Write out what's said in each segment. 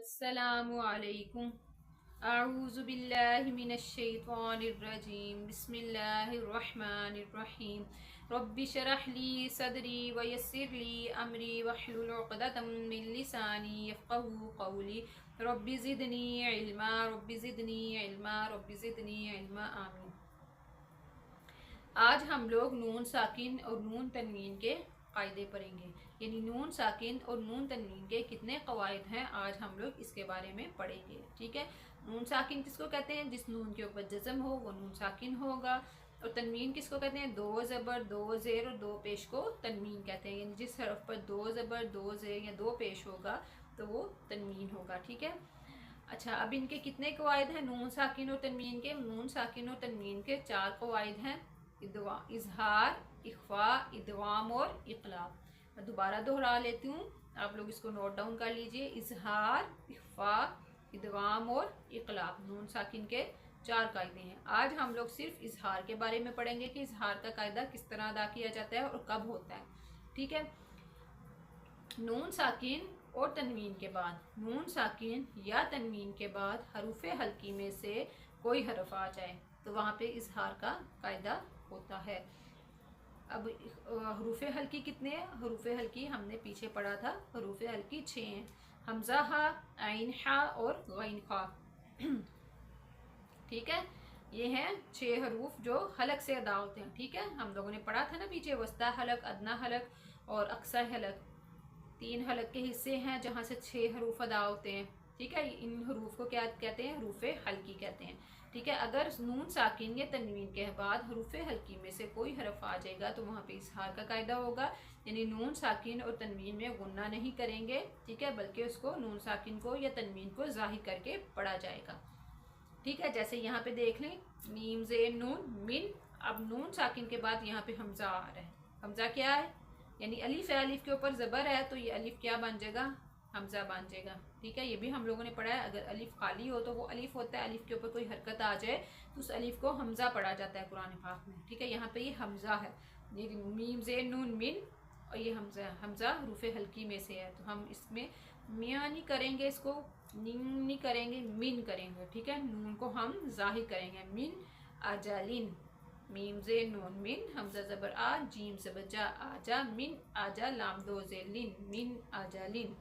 अस्सलामु अलैकुम। अऊज़ु बिल्लाहि मिनश शैतानिर रजीम। बिस्मिल्लाहिर रहमानिर रहीम। रब्बि शरह ली सदरी व यस्सिर ली अमरी वहलुल उक़दतम मिन लिसानी यफ़क़हू क़ौली। Rabbi ज़िदनी इल्मा, rabbi ज़िदनी इल्मा, rabbi ज़िदनी इल्मा। आमीन। आज हम लोग नून साकिन और नून तनवीन के कायदे पढ़ेंगे, यानी नून साकिन और नून तनवीन के कितने कवायद हैं, आज हम लोग इसके बारे में पढ़ेंगे। ठीक है। नून साकिन किसको कहते हैं? जिस नून के ऊपर जज़म हो वो नून साकिन होगा। और तनवीन किसको कहते हैं? दो ज़बर, दो ज़ेर और दो पेश को तनवीन कहते हैं, यानी जिस हरफ पर दो ज़बर, दो ज़ेर या दो पेश होगा तो वो तनवीन होगा। ठीक है। अच्छा, अब इनके कितने कवायद हैं नून साकिन और तनवीन के? नून साकिन और तनवीन के चार कवायद हैं: इजहार, इख्फा, इदगाम और इक़लाब। मैं दोबारा दोहरा लेती हूँ, आप लोग इसको नोट डाउन कर लीजिए। इजहार, इख्फा, इदगाम और इक़लाब नून साकिन के चार कायदे हैं। आज हम लोग सिर्फ इजहार के बारे में पढ़ेंगे कि इजहार का कायदा किस तरह अदा किया जाता है और कब होता है। ठीक है। नून साकिन और तनवीन के बाद, नून साकिन या तनवीन के बाद हरूफ हल्की में से कोई हरफ आ जाए तो वहाँ पे इजहार का कायदा होता है। अब हरूफ हल्की कितने हैं? हरूफ हल्की हमने पीछे पढ़ा था, हरूफ हल्की 6 हैं: हमजा हा, आइन हा और गैन खा। ठीक है। ये हैं 6 हरूफ जो हलक से अदा होते हैं। ठीक है। हम लोगों ने पढ़ा था ना पीछे, वस्ता हलक, अदना हलक और अक्सा हलक। 3 हलक के हिस्से हैं जहाँ से 6 हरूफ अदा होते हैं। ठीक है। इन हरूफ को क्या कहते हैं? हरूफ हल्की कहते हैं। ठीक है। अगर नून साकिन या तनवीन के बाद हरूफ हल्की में से कोई हरफ आ जाएगा तो वहाँ पे इजहार का कायदा होगा, यानी नून साकिन और तनवीन में गुन्ना नहीं करेंगे। ठीक है। बल्कि उसको नून साकिन को या तनवीन को जाहिर करके पढ़ा जाएगा। ठीक है। जैसे यहाँ पे देख लें, मीम ज़ेर नून मिन। अब नून साकिन के बाद यहाँ पे हमजा आ रहा है। हमजा क्या है? यानी अलिफ है, अलिफ के ऊपर ज़बर है तो ये अलिफ क्या बन जाएगा? हमजा बन जाएगा। ठीक है। ये भी हम लोगों ने पढ़ा है, अगर अलिफ खाली हो तो वो अलिफ होता है, अलिफ के ऊपर कोई हरकत आ जाए तो उस अलिफ को हमजा पढ़ा जाता है कुरान पाक में। ठीक है। यहाँ पे ये हमजा है, ये मीम ज़ेर नून मिन और ये हमजा, हमजा रूफ़े हल्की में से है तो हम इसमें मियाँ नहीं करेंगे, इसको नहीं करेंगे, मिन करेंगे। ठीक है। नून को हम जाहिर करेंगे, मिन अजालिन। मीम ज़ेर नून मिन, हमजा ज़बर आ, जीम ज़बर जा, आजा, मिन आजा, लाम दो ज़ेर लिन, मिन आजालिन।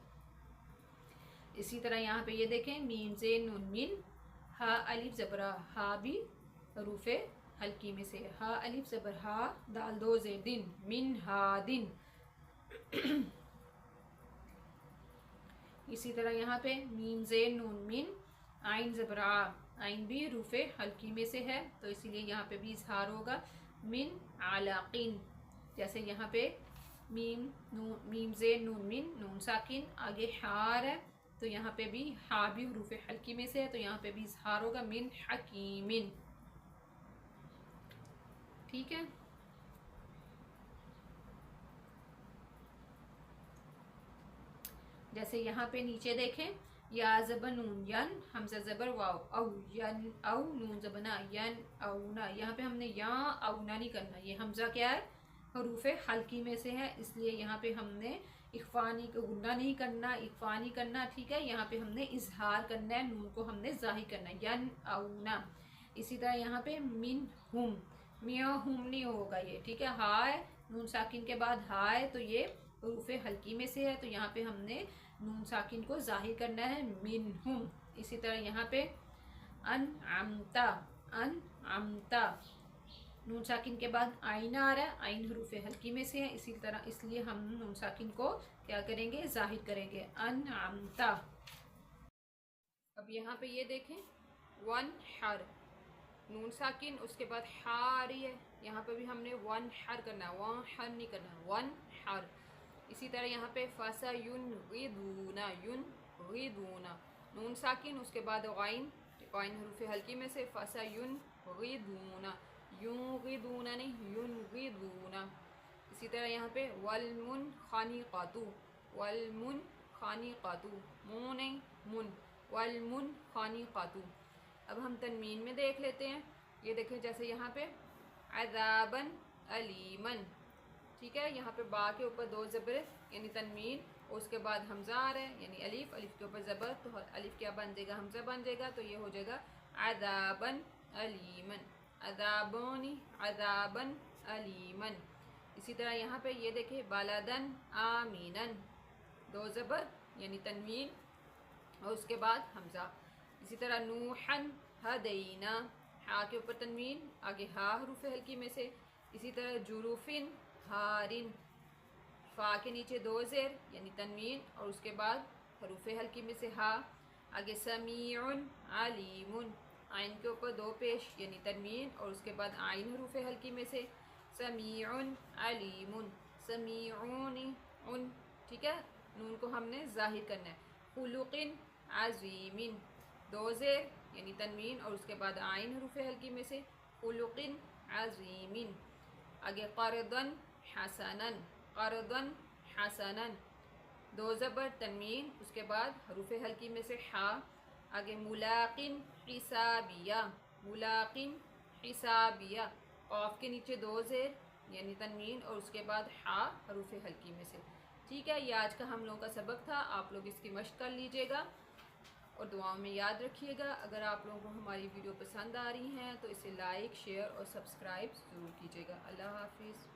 इसी तरह यहाँ पे ये देखें, मीम ज़ेर नून मिन, हा अलिफ ज़बर आ, हा भी रूफ़े हल्की में से, हा अलिफ ज़बर हा, दाल दो ज़ेर दिन, मिन हा दिन। इसी तरह यहाँ पे मीम ज़ेर नून मिन, आइन ज़बर आ, आइन भी रूफ़े हल्की में से है तो इसीलिए यहाँ पे भी इजहार होगा, मिन आलाकिन। जैसे यहाँ पे मीम ज़ेर नून मिन, नून साकिन, आगे हार है तो यहाँ पे भी हा भी रूफ़े हल्की में से है तो यहाँ पे भी इजहार होगा, मिन हकीमिन। ठीक है। जैसे यहाँ पे नीचे देखें, या ज़बर नून यन, हमजा ज़बर वाव, औ यन औ, नून ज़बना यन औना। यहाँ पे हमने या औना नहीं करना, ये हमजा क्या है? हरूफ हल्की में से है, इसलिए यहाँ पे हमने इख्फानी को गुन्ना नहीं करना, इख्फा नहीं करना। ठीक है। यहाँ पे हमने इजहार करना है, नून को हमने जाहिर करना है, यन औना। इसी तरह यहाँ पे मिन हुम, मिया हुम नहीं होगा ये। ठीक है। हाय, नून साकिन के बाद हाय तो ये हरूफ हल्की में से है तो यहाँ पे हमने नून साकिन को जाहिर करना है, मिनहुम। इसी तरह यहाँ पे अन आमता, अन आमता, नून साकिन के बाद आइन आ रहा है, आइन हरूफ हल्की में से है, इसी तरह इसलिए हम नून साकिन को क्या करेंगे? जाहिर करेंगे, अन आमता। अब यहाँ पे ये देखें, वन हर, नून साकिन उसके बाद हा आ रही है, यहाँ पे भी हमने वन हर करना है, वन हर नहीं करना, वन हर। इसी तरह यहाँ पे फासा युन गिदूना, युन गिदूना, नून साकिन उसके बाद गाइन, गाइन हरूफ हल्की में से, फासा युन गिदूना, यूं गिदूना नहीं, युन गिदूना। इसी तरह यहाँ पे वलमुन खानी कातू, वलमुन खानी कातू, मुँ नहीं मुन, वलमुन खानी कातू। अब हम तनवीन में देख लेते हैं। ये देखें, जैसे यहाँ पे अज़ाबन अलीमन। ठीक है। यहाँ पे बा के ऊपर दो ज़बर यानी तनवीन उसके बाद हमज़ा आ रहा है यानी अलिफ, अलिफ के ऊपर ज़बर, तो अलिफ क्या बन जाएगा, हमज़ा बन जाएगा, तो ये हो जाएगा अज़ाबन अलीमन, अज़ाबोनी अज़ाबन अलीमन। इसी तरह यहाँ पे ये देखें बालादन आमीनन, दो ज़बर यानी तनवीन और उसके बाद हमज़ा। इसी तरह नूहन हदैना, हा के ऊपर तनवीन, आगे हा हरूफ हल्की में से। इसी तरह जुरूफिन हारिन, फ़ा के नीचे दो ज़ेर यानी तनवीन और उसके बाद हरूफ हल्की में से हा, आगे समीउन अलीमुन, आइन के ऊपर दो पेश यानी तनवीन और उसके बाद आइन हरूफ हल्की में से, समीउन अलीमुन, समीउनी उन, ठीक है, नून को हमने ज़ाहिर करना है। खुलुकिन अज़ीमिन, दो ज़ेर यानी तनवीन और उसके बाद आइन हरूफ हल्की में से, खुलुकिन अज़ीमिन। आगे क़रदन हसनन, क़रदन हसनन, दो ज़बर तनवीन उसके बाद हरूफ हल्की में से हा, आगे मुलाकिन हिसाबिया, मुलाकिन हिसाबिया, क़ाफ के नीचे दो ज़ेर यानी तनवीन और उसके बाद हा हरूफ हल्की में से। ठीक है, ये आज का हम लोगों का सबक था, आप लोग इसकी मश्क कर लीजिएगा और दुआओं में याद रखिएगा। अगर आप लोगों को हमारी वीडियो पसंद आ रही हैं तो इसे लाइक, शेयर और सब्सक्राइब ज़रूर कीजिएगा। अल्लाह हाफिज़।